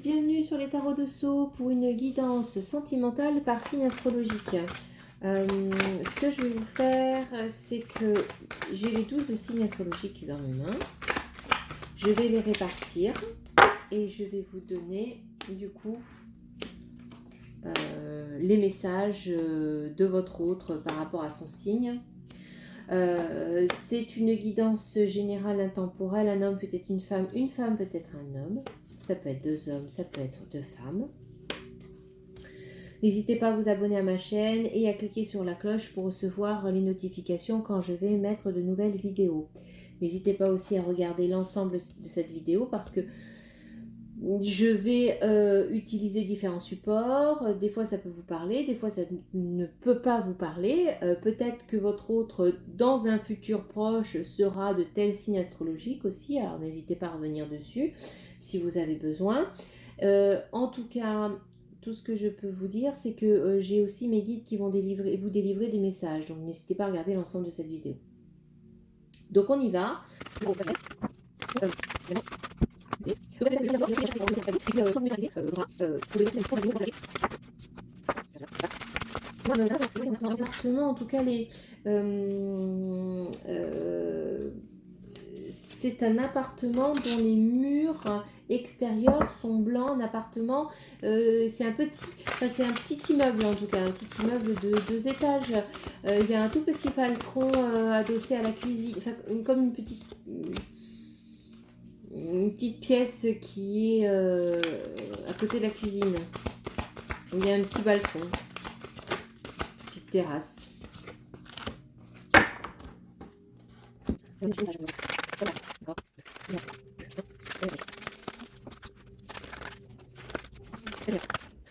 bienvenue sur les tarots de Sceaux pour une guidance sentimentale par signe astrologique. Ce que je vais vous faire, c'est que j'ai les 12 signes astrologiques dans mes mains. Je vais les répartir et je vais vous donner du coup les messages de votre autre par rapport à son signe. C'est une guidance générale intemporelle. Un homme peut être une femme peut être un homme. Ça peut être 2 hommes, ça peut être 2 femmes. N'hésitez pas à vous abonner à ma chaîne et à cliquer sur la cloche pour recevoir les notifications quand je vais mettre de nouvelles vidéos. N'hésitez pas aussi à regarder l'ensemble de cette vidéo parce que je vais utiliser différents supports. Des fois ça peut vous parler, des fois ça ne peut pas vous parler. Peut-être que votre autre dans un futur proche sera de tels signes astrologiques aussi. Alors n'hésitez pas à revenir dessus si vous avez besoin. En tout cas, tout ce que je peux vous dire, c'est que j'ai aussi mes guides qui vont vous délivrer des messages. Donc n'hésitez pas à regarder l'ensemble de cette vidéo. Donc on y va. En tout cas, c'est un appartement dont les murs extérieurs sont blancs. Un appartement, c'est un petit immeuble en tout cas, un petit immeuble de 2 étages. Il y a un tout petit balcon adossé à la cuisine, enfin, comme une petite pièce qui est à côté de la cuisine. Il y a un petit balcon, une petite terrasse.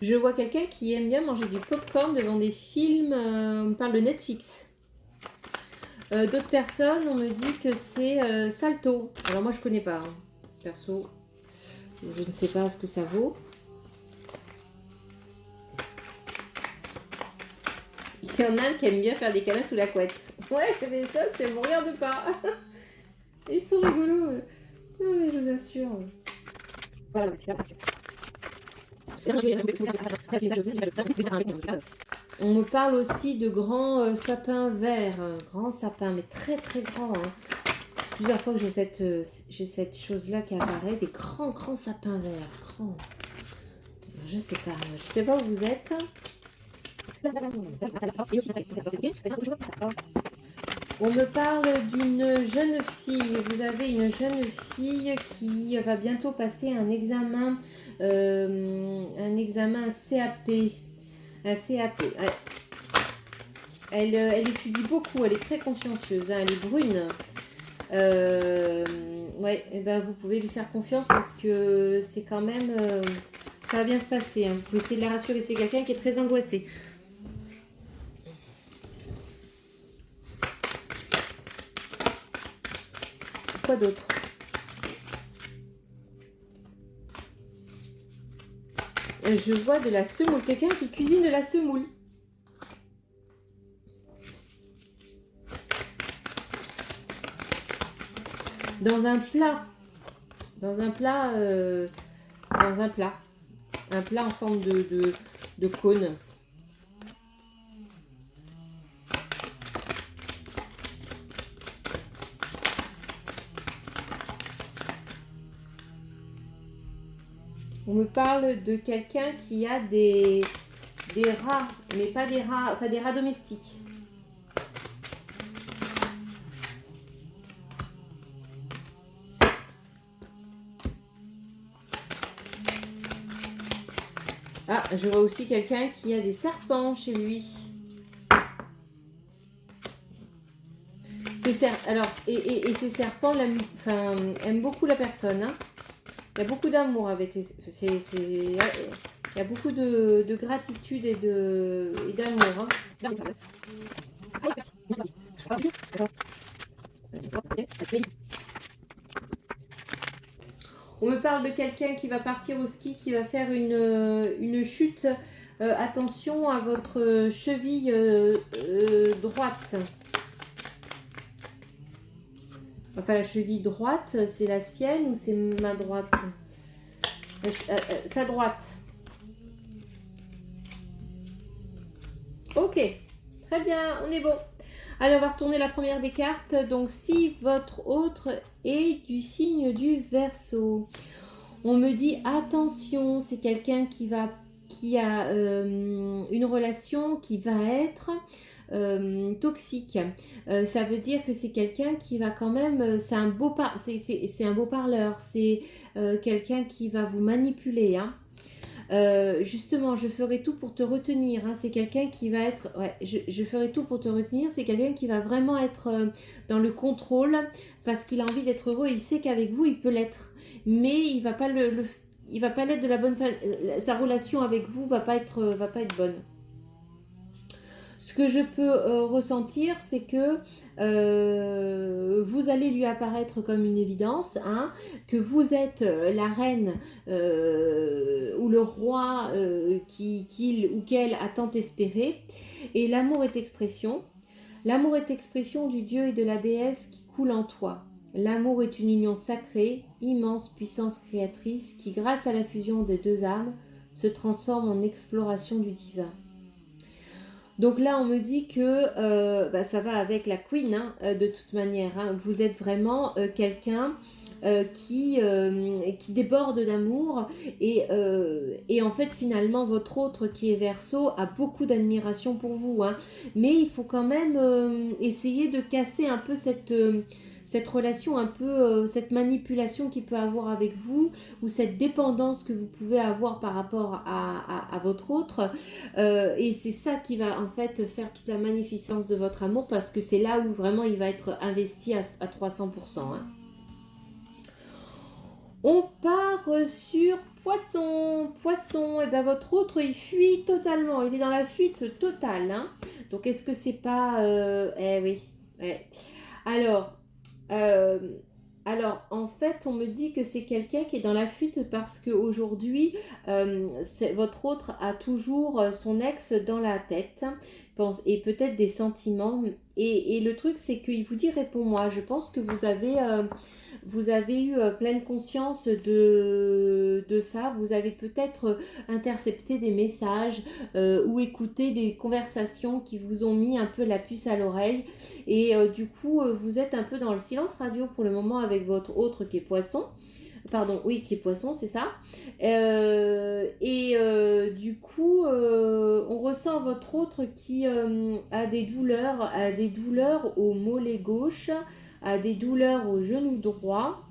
Je vois quelqu'un qui aime bien manger du popcorn devant des films, on parle de Netflix. D'autres personnes, on me dit que c'est Salto. Alors moi je connais pas, hein. Perso, je ne sais pas ce que ça vaut. Il y en a un qui aime bien faire des câlins sous la couette. Ouais, mais ça, c'est mon regarde pas. Ils sont rigolos. Non, mais je vous assure. Voilà, on me parle aussi de grands sapins verts. Grands sapins, mais très très grands. Hein. Plusieurs fois que j'ai cette chose-là qui apparaît. Des grands sapins verts. Grands. Je sais pas où vous êtes. On me parle d'une jeune fille. Vous avez une jeune fille qui va bientôt passer un examen CAP. Un CAP. Ouais. Elle étudie beaucoup. Elle est très consciencieuse. Hein, elle est brune. Ouais, et ben vous pouvez lui faire confiance parce que c'est quand même... ça va bien se passer. Hein. Vous pouvez essayer de la rassurer. C'est quelqu'un qui est très angoissé. Quoi d'autre? Je vois de la semoule. Quelqu'un qui cuisine de la semoule. Dans un plat. Un plat en forme de cône. On me parle de quelqu'un qui a des rats, mais pas des rats, enfin des rats domestiques. Ah, je vois aussi quelqu'un qui a des serpents chez lui. Alors, et ces serpents aiment beaucoup la personne. Hein. Il y a beaucoup d'amour avec les... il y a beaucoup de gratitude et d'amour. Hein. On me parle de quelqu'un qui va partir au ski, qui va faire une chute. Attention à votre cheville droite. Enfin, la cheville droite, c'est la sienne ou c'est ma droite? Sa droite. Ok, très bien, on est bon. Allez, on va retourner la première des cartes. Donc, si votre autre est du signe du Verseau, on me dit attention, c'est quelqu'un qui a une relation qui va être toxique. Ça veut dire que c'est quelqu'un qui va quand même, c'est un beau parleur, c'est quelqu'un qui va vous manipuler, hein. Justement, je ferai tout pour te retenir, hein. C'est quelqu'un qui va être... Ouais, je ferai tout pour te retenir. C'est quelqu'un qui va vraiment être dans le contrôle parce qu'il a envie d'être heureux. Il sait qu'avec vous, il peut l'être. Mais il va pas il va pas l'être de la bonne façon. Sa relation avec vous va pas être bonne. Ce que je peux ressentir, c'est que vous allez lui apparaître comme une évidence, hein, que vous êtes la reine ou le roi qu'il ou qu'elle a tant espéré. Et l'amour est expression. L'amour est expression du dieu et de la déesse qui coule en toi. L'amour est une union sacrée, immense puissance créatrice qui, grâce à la fusion des deux âmes, se transforme en exploration du divin. Donc là, on me dit que ça va avec la Queen, hein, de toute manière, hein. Vous êtes vraiment quelqu'un qui déborde d'amour et en fait, finalement, votre autre qui est Verseau a beaucoup d'admiration pour vous, hein. Mais il faut quand même essayer de casser un peu cette relation, un peu cette manipulation qu'il peut avoir avec vous ou cette dépendance que vous pouvez avoir par rapport à votre autre. Et c'est ça qui va en fait faire toute la magnificence de votre amour parce que c'est là où vraiment il va être investi à 300%, hein. On part sur Poisson. Poisson, et bien votre autre il fuit totalement, il est dans la fuite totale, hein. Donc est-ce que c'est pas... Eh oui, ouais. Alors, euh, en fait, on me dit que c'est quelqu'un qui est dans la fuite parce qu'aujourd'hui, votre autre a toujours son ex dans la tête et peut-être des sentiments. Et le truc, c'est qu'il vous dit réponds-moi. Je pense que vous avez eu pleine conscience de ça. Vous avez peut-être intercepté des messages ou écouté des conversations qui vous ont mis un peu la puce à l'oreille. Et du coup, vous êtes un peu dans le silence radio pour le moment avec votre autre qui est Poisson. Pardon, oui, qui est Poisson, c'est ça. Du coup, on ressent votre autre qui a des douleurs au mollet gauche, a des douleurs au genou droit.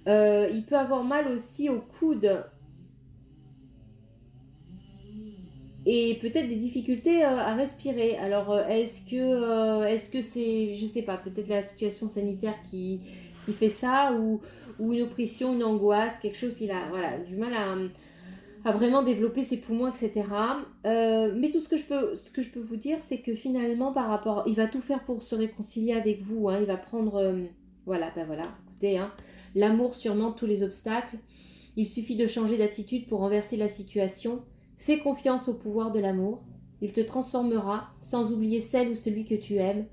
Il peut avoir mal aussi au coude. Et peut-être des difficultés à respirer. Alors, est-ce que c'est, je sais pas, peut-être la situation sanitaire qui fait ça ou une oppression, une angoisse, quelque chose qu'il a voilà, du mal à vraiment développer ses poumons, etc. Mais tout ce que je peux vous dire, c'est que finalement, par rapport, il va tout faire pour se réconcilier avec vous, hein. Il va prendre, voilà, écoutez, hein, l'amour surmonte tous les obstacles. Il suffit de changer d'attitude pour renverser la situation. Fais confiance au pouvoir de l'amour. Il te transformera, sans oublier celle ou celui que tu aimes.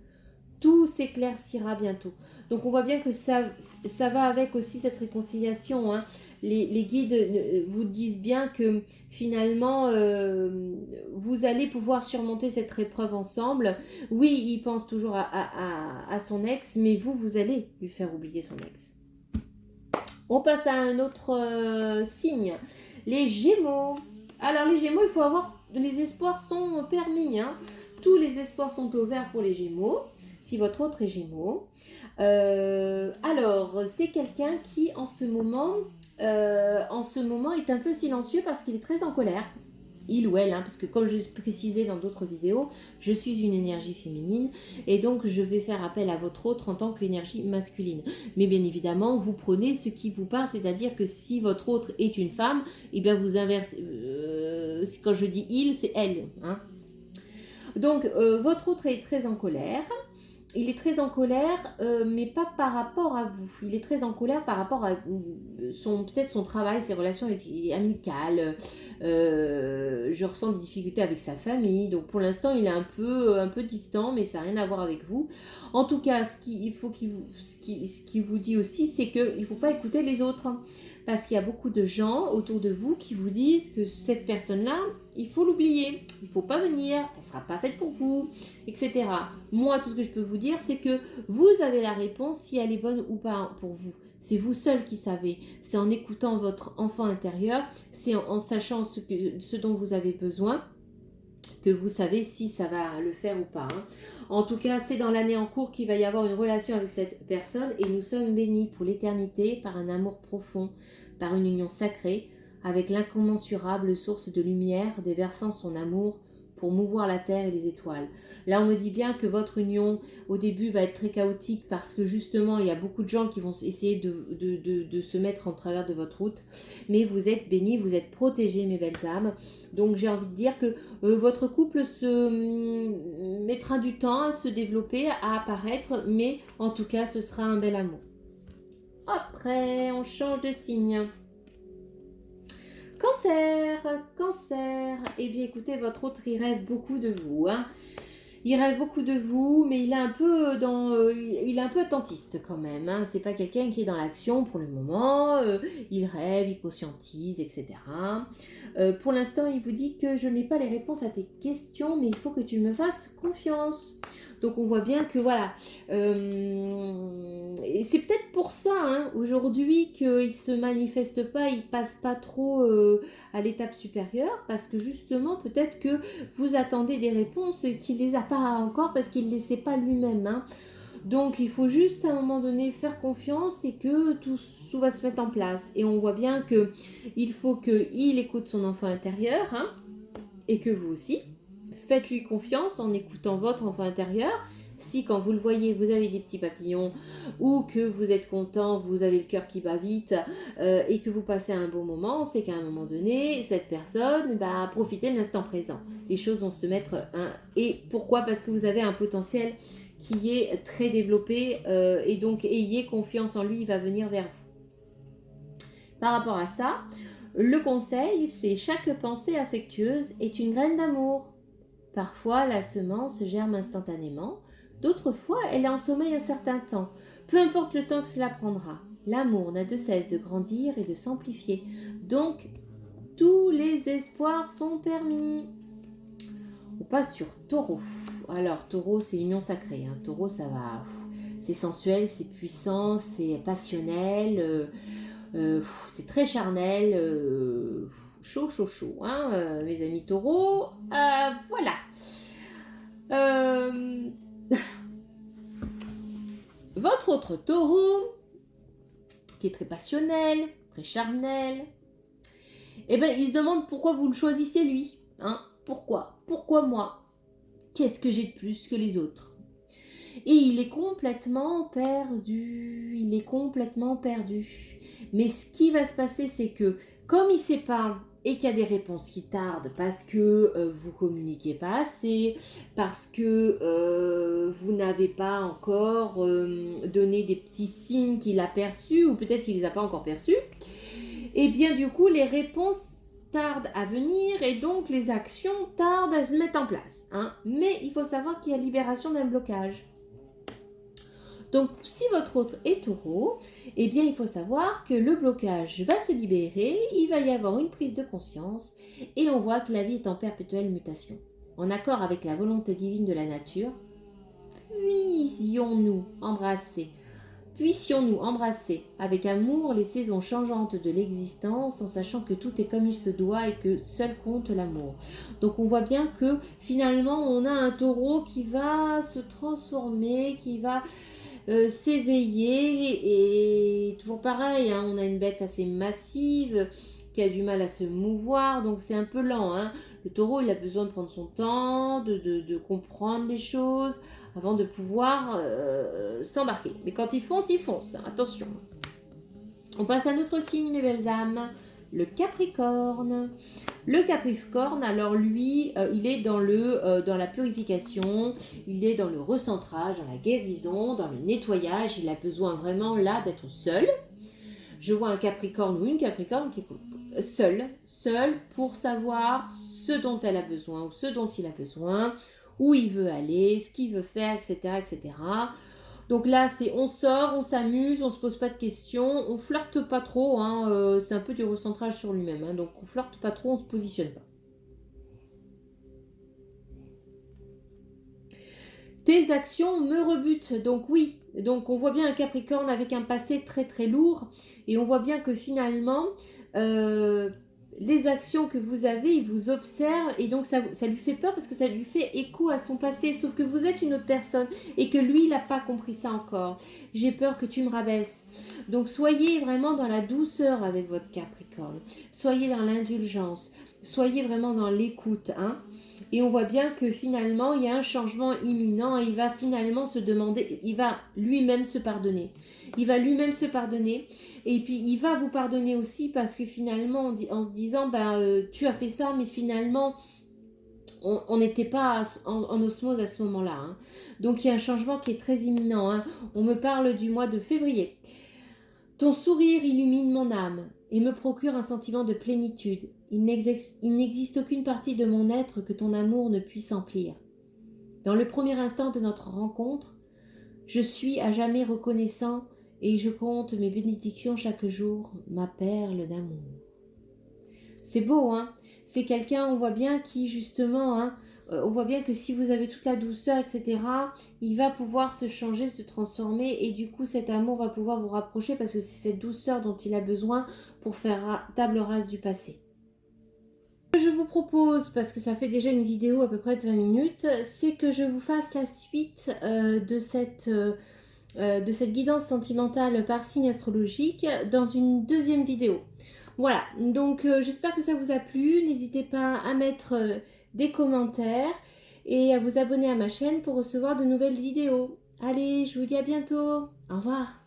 Tout s'éclaircira bientôt. Donc on voit bien que ça va avec aussi cette réconciliation, hein. Les guides vous disent bien que finalement vous allez pouvoir surmonter cette épreuve ensemble. Oui, il pense toujours à son ex, mais vous allez lui faire oublier son ex. On passe à un autre signe, les Gémeaux. Alors les Gémeaux, il faut avoir... Les espoirs sont permis, hein. Tous les espoirs sont ouverts pour les Gémeaux, si votre autre est Gémeaux. Alors, c'est quelqu'un qui, en ce moment, est un peu silencieux parce qu'il est très en colère. Il ou elle, hein, parce que comme je précisais dans d'autres vidéos, je suis une énergie féminine et donc je vais faire appel à votre autre en tant qu'énergie masculine. Mais bien évidemment, vous prenez ce qui vous parle, c'est-à-dire que si votre autre est une femme, et bien vous inversez. Quand je dis il, c'est elle, hein. Donc, votre autre est très en colère. Il est très en colère, mais pas par rapport à vous. Il est très en colère par rapport à peut-être son travail, ses relations amicales. Je ressens des difficultés avec sa famille. Donc pour l'instant, il est un peu distant, mais ça n'a rien à voir avec vous. En tout cas, ce qu'il vous dit aussi, c'est qu'il ne faut pas écouter les autres. parce qu'il y a beaucoup de gens autour de vous qui vous disent que cette personne-là, il faut l'oublier, il ne faut pas venir, elle ne sera pas faite pour vous, etc. Moi, tout ce que je peux vous dire, c'est que vous avez la réponse si elle est bonne ou pas pour vous. C'est vous seul qui savez. C'est en écoutant votre enfant intérieur, c'est en sachant ce dont vous avez besoin, que vous savez si ça va le faire ou pas. En tout cas, c'est dans l'année en cours qu'il va y avoir une relation avec cette personne et nous sommes bénis pour l'éternité par un amour profond, par une union sacrée, avec l'incommensurable source de lumière déversant son amour pour mouvoir la terre et les étoiles. Là, on me dit bien que votre union, au début, va être très chaotique parce que justement, il y a beaucoup de gens qui vont essayer de se mettre en travers de votre route. Mais vous êtes bénis, vous êtes protégés, mes belles âmes. Donc, j'ai envie de dire que votre couple mettra du temps à se développer, à apparaître, mais en tout cas, ce sera un bel amour. Après, on change de signe. Cancer. Eh bien, écoutez, votre autre, il rêve beaucoup de vous. Il rêve beaucoup de vous, mais il est un peu il est un peu attentiste quand même. C'est pas quelqu'un qui est dans l'action pour le moment. Il rêve, il conscientise, etc. Pour l'instant, il vous dit que je n'ai pas les réponses à tes questions, mais il faut que tu me fasses confiance. Donc on voit bien que voilà, et c'est peut-être pour ça aujourd'hui qu'il ne se manifeste pas, il passe pas trop à l'étape supérieure, parce que justement peut-être que vous attendez des réponses et qu'il ne les a pas encore parce qu'il ne les sait pas lui-même. Donc il faut juste à un moment donné faire confiance et que tout va se mettre en place. Et on voit bien qu'il faut qu'il écoute son enfant intérieur et que vous aussi. Faites-lui confiance en écoutant votre enfant intérieur. Si quand vous le voyez, vous avez des petits papillons ou que vous êtes content, vous avez le cœur qui bat vite et que vous passez un bon moment, c'est qu'à un moment donné, cette personne, profitez de l'instant présent. Les choses vont se mettre... Et pourquoi ? Parce que vous avez un potentiel qui est très développé et donc ayez confiance en lui, il va venir vers vous. Par rapport à ça, le conseil, c'est chaque pensée affectueuse est une graine d'amour. Parfois, la semence germe instantanément, d'autres fois, elle est en sommeil un certain temps. Peu importe le temps que cela prendra, l'amour n'a de cesse de grandir et de s'amplifier. Donc, tous les espoirs sont permis. On passe sur Taureau. Alors, Taureau, c'est l'union sacrée. Taureau, ça va... C'est sensuel, c'est puissant, c'est passionnel, c'est très charnel... chaud, mes amis taureaux. Voilà. Votre autre taureau, qui est très passionnel, très charnel, il se demande pourquoi vous le choisissez lui. Pourquoi moi ? Qu'est-ce que j'ai de plus que les autres ? Et il est complètement perdu. Mais ce qui va se passer, c'est que comme il ne sait pas et qu'il y a des réponses qui tardent parce que vous communiquez pas assez, parce que vous n'avez pas encore donné des petits signes qu'il a perçus, ou peut-être qu'il ne les a pas encore perçus, et bien du coup les réponses tardent à venir et donc les actions tardent à se mettre en place. Mais il faut savoir qu'il y a libération d'un blocage. Donc, si votre autre est taureau, eh bien, il faut savoir que le blocage va se libérer, il va y avoir une prise de conscience et on voit que la vie est en perpétuelle mutation. En accord avec la volonté divine de la nature, puissions-nous embrasser avec amour les saisons changeantes de l'existence en sachant que tout est comme il se doit et que seul compte l'amour. Donc on voit bien que finalement on a un taureau qui va se transformer, qui va s'éveiller et toujours pareil, on a une bête assez massive qui a du mal à se mouvoir, donc c'est un peu lent. Le taureau, il a besoin de prendre son temps, de comprendre les choses avant de pouvoir s'embarquer. Mais quand il fonce, attention. On passe à notre signe, mes belles âmes, le Capricorne. Le Capricorne, alors lui, il est dans la purification, il est dans le recentrage, dans la guérison, dans le nettoyage. Il a besoin vraiment là d'être seul. Je vois un Capricorne ou une Capricorne qui est seule pour savoir ce dont elle a besoin ou ce dont il a besoin, où il veut aller, ce qu'il veut faire, etc., etc. Donc là, c'est on sort, on s'amuse, on se pose pas de questions, on flirte pas trop, hein, c'est un peu du recentrage sur lui-même, hein, donc on flirte pas trop, on se positionne pas. Tes actions me rebutent, donc oui, donc on voit bien un Capricorne avec un passé très très lourd, et on voit bien que finalement, les actions que vous avez, il vous observe, et donc ça lui fait peur parce que ça lui fait écho à son passé, sauf que vous êtes une autre personne, et que lui, il n'a pas compris ça encore. J'ai peur que tu me rabaisses. Donc soyez vraiment dans la douceur avec votre Capricorne, soyez dans l'indulgence, soyez vraiment dans l'écoute, hein. Et on voit bien que finalement, il y a un changement imminent et il va finalement se demander, il va lui-même se pardonner. Il va lui-même se pardonner et puis il va vous pardonner aussi parce que finalement, en se disant, tu as fait ça, mais finalement, on n'était pas en osmose à ce moment-là, hein. Donc il y a un changement qui est très imminent, hein. On me parle du mois de février. Ton sourire illumine mon âme et me procure un sentiment de plénitude. Il n'existe aucune partie de mon être que ton amour ne puisse emplir. Dans le premier instant de notre rencontre, je suis à jamais reconnaissant et je compte mes bénédictions chaque jour, ma perle d'amour. C'est beau, hein? C'est quelqu'un, on voit bien, qui justement, hein, on voit bien que si vous avez toute la douceur, etc., il va pouvoir se changer, se transformer, et du coup, cet amour va pouvoir vous rapprocher parce que c'est cette douceur dont il a besoin pour faire table rase du passé. Ce que je vous propose, parce que ça fait déjà une vidéo à peu près de 20 minutes, c'est que je vous fasse la suite de cette guidance sentimentale par signe astrologique dans une deuxième vidéo. Voilà, donc j'espère que ça vous a plu. N'hésitez pas à mettre des commentaires et à vous abonner à ma chaîne pour recevoir de nouvelles vidéos. Allez, je vous dis à bientôt. Au revoir.